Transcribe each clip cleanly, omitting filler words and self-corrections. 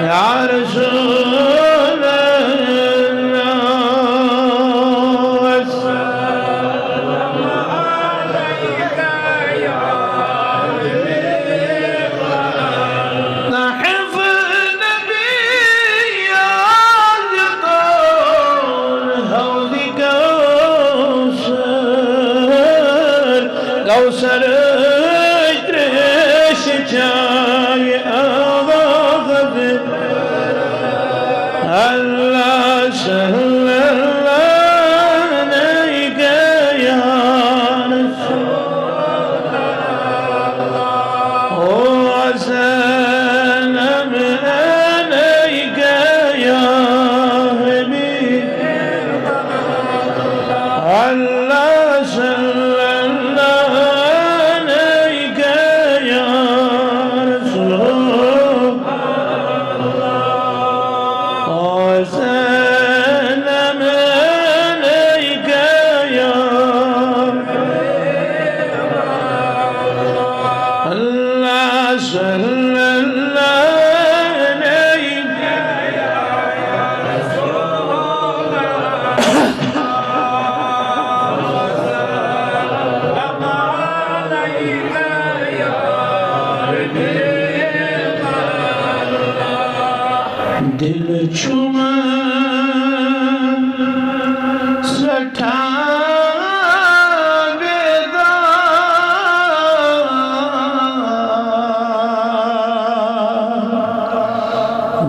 يا رسول الله السلام عليك يا نحف النبي يا طول هود كوثر ادريش جاي اغاظ الله سهل عليك يا رسول الله وسلم عليك يا حبيب الله سهل عليك يا رسول الله وسلم عليك يا الله سهل عليك يا رسول الله وسلم عليك يا حبيب الله दिल चुमा सठा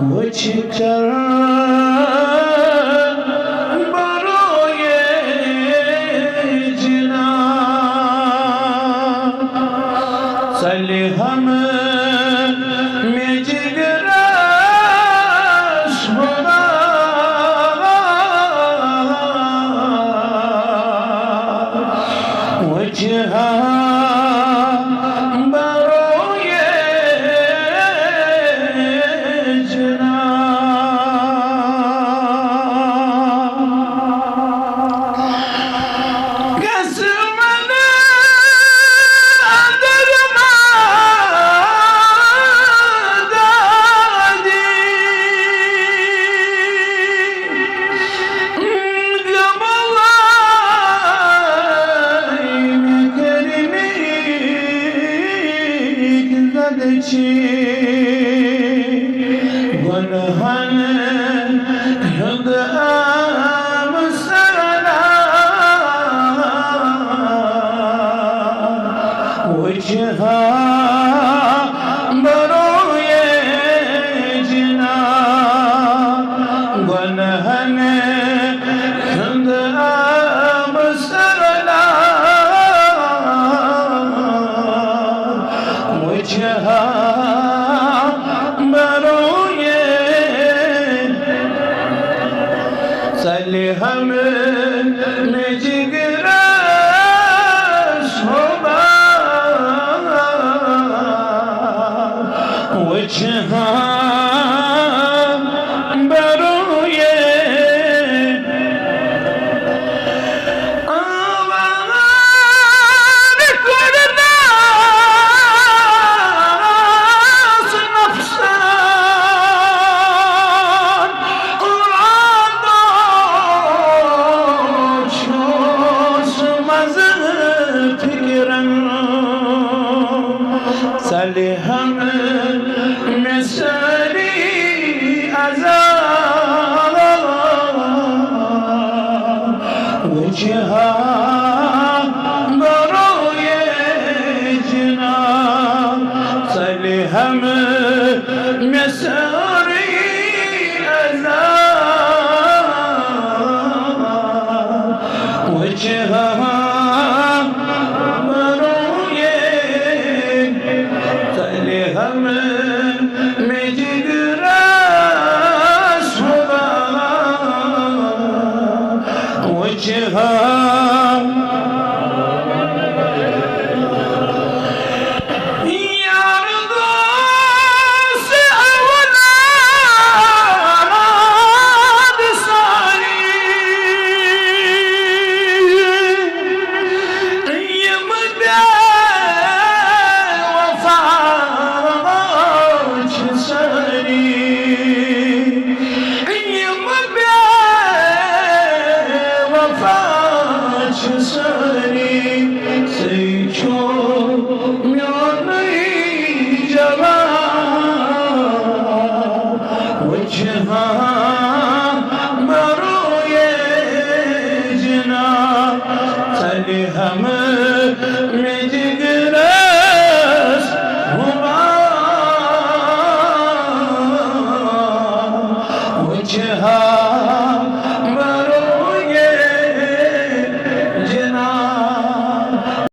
मुझ कर बरोए जिना सले हम में जिगरा वजहा बरोए जना कसमना दरमा दादी गुनहन युग आम सला वजहा बरोए जिना गुनहन युग आम सला वजहा सले हम में जिगरा शोभा वजहा बरोए आवार करना सले हम में सारी आज़ाद वजहा बरोए जना सले हम में सारी आज़ाद वजहा हम में जिगरा शोभा वजहा وجهها مروي جنا سلهم مجگرس هما وجهها